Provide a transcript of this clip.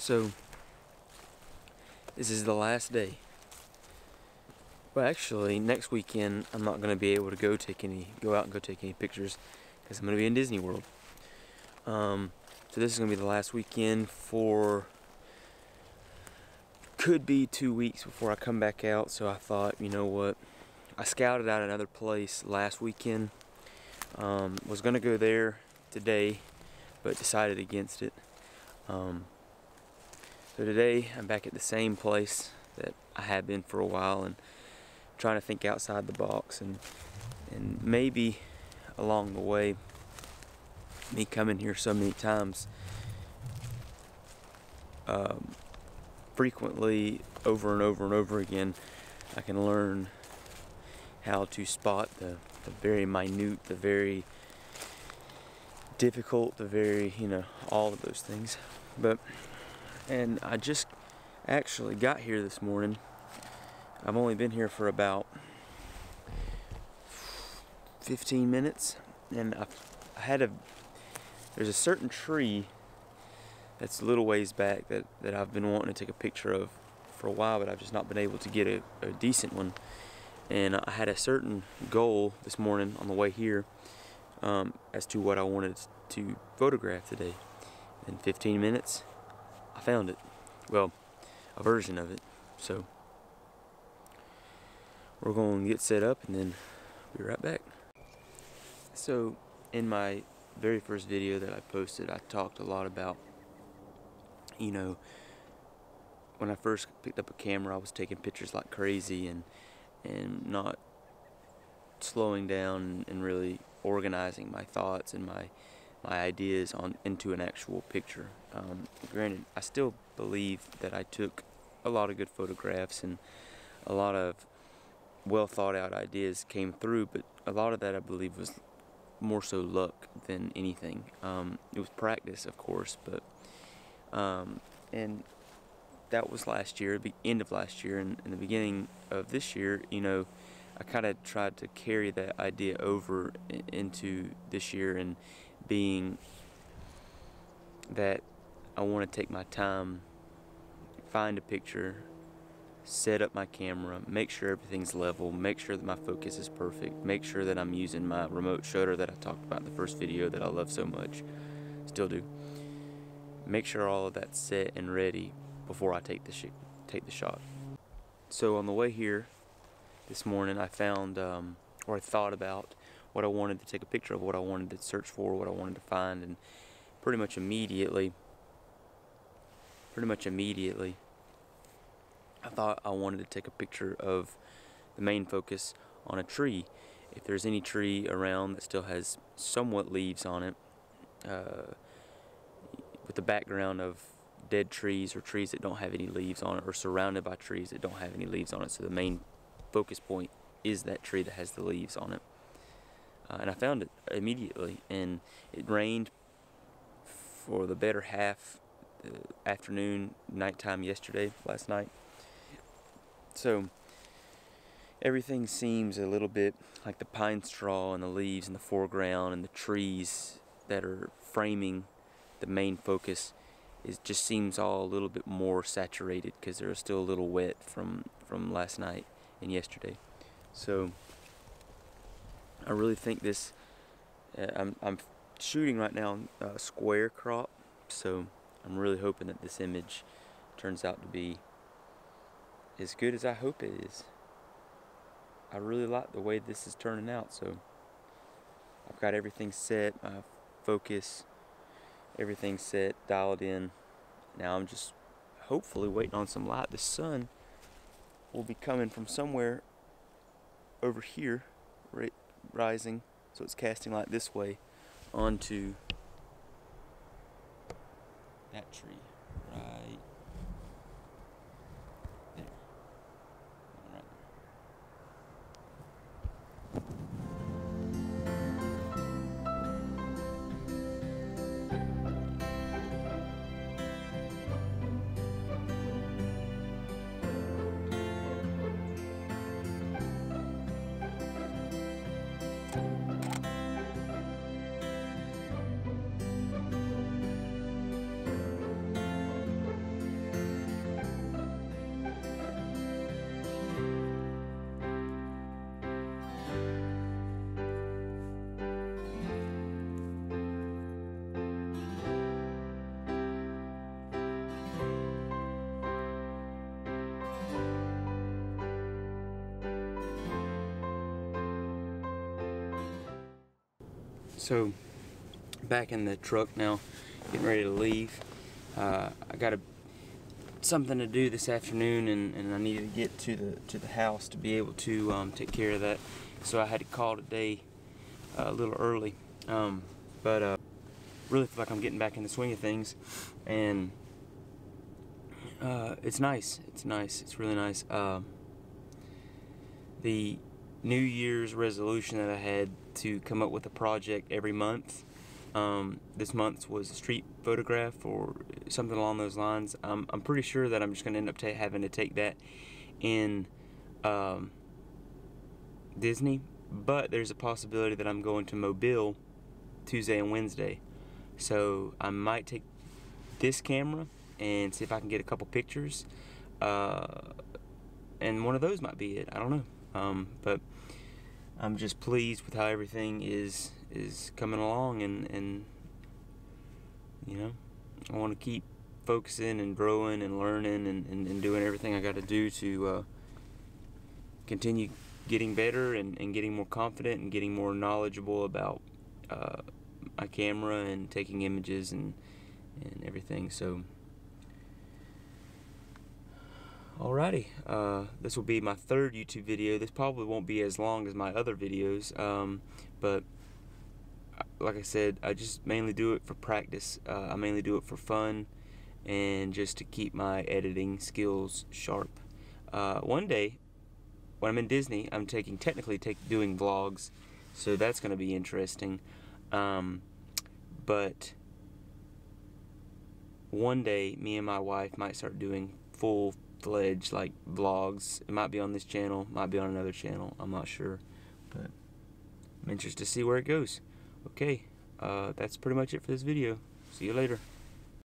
So this is the last day. Well, actually, next weekend I'm not going to be able to go out and go take any pictures because I'm going to be in Disney World. So this is going to be the last weekend for, could be 2 weeks before I come back out. So I thought, you know what, I scouted out another place last weekend. Was going to go there today, but decided against it. So today I'm back at the same place that I have been for a while, and trying to think outside the box, and maybe along the way, me coming here so many times, frequently over and over and over again, I can learn how to spot the very minute, the very difficult, the very, all of those things. And I just actually got here this morning. I've only been here for about 15 minutes, and there's a certain tree that's a little ways back that I've been wanting to take a picture of for a while, but I've just not been able to get a decent one. And I had a certain goal this morning on the way here as to what I wanted to photograph today. In 15 minutes, I found it. Well, a version of it. So we're going to get set up and then be right back. So in my very first video that I posted, I talked a lot about, when I first picked up a camera, I was taking pictures like crazy and not slowing down and really organizing my thoughts and my ideas into an actual picture. Granted, I still believe that I took a lot of good photographs and a lot of well thought out ideas came through, but a lot of that I believe was more so luck than anything. It was practice, of course, but and that was last year, the end of last year, and in the beginning of this year, I kind of tried to carry that idea over into this year, and being that I want to take my time, find a picture, set up my camera, make sure everything's level, make sure that my focus is perfect, make sure that I'm using my remote shutter that I talked about in the first video that I love so much, still do. Make sure all of that's set and ready before I take the shot. So on the way here this morning, I found, or I thought about what I wanted to take a picture of, what I wanted to search for, what I wanted to find, and pretty much immediately, I thought I wanted to take a picture of the main focus on a tree. If there's any tree around that still has somewhat leaves on it, with the background of dead trees or trees that don't have any leaves on it, or surrounded by trees that don't have any leaves on it, so the main focus point is that tree that has the leaves on it. And I found it immediately, and it rained for the better half afternoon, nighttime last night. So everything seems a little bit like the pine straw and the leaves in the foreground, and the trees that are framing the main focus just seems all a little bit more saturated because they're still a little wet from last night and yesterday. So I really think this, I'm shooting right now square crop, so I'm really hoping that this image turns out to be as good as I hope it is. I really like the way this is turning out, so I've got everything set, my focus, everything set, dialed in. Now I'm just hopefully waiting on some light. The sun will be coming from somewhere over here, rising, so it's casting light this way onto that tree right there. Right there. So back in the truck now, getting ready to leave. I got something to do this afternoon, and I needed to get to the house to be able to take care of that. So I had to call today a little early, but really feel like I'm getting back in the swing of things, and it's nice. It's nice. It's really nice. The New Year's resolution that I had to come up with a project every month. This month's was a street photograph or something along those lines. I'm pretty sure that I'm just going to end up having to take that in Disney, but there's a possibility that I'm going to Mobile Tuesday and Wednesday. So I might take this camera and see if I can get a couple pictures, and one of those might be it. I don't know, but I'm just pleased with how everything is coming along, and you know, I want to keep focusing and growing and learning and doing everything I got to do to continue getting better and getting more confident and getting more knowledgeable about my camera and taking images and everything. So alrighty, this will be my third YouTube video. This probably won't be as long as my other videos, but like I said, I just mainly do it for practice. I mainly do it for fun and just to keep my editing skills sharp. One day, when I'm in Disney, I'm technically doing vlogs, so that's going to be interesting. But one day, me and my wife might start doing full-fledged like vlogs. It might be on this channel, might be on another channel. I'm not sure, but I'm interested to see where it goes. Okay, that's pretty much it for this video. See you later.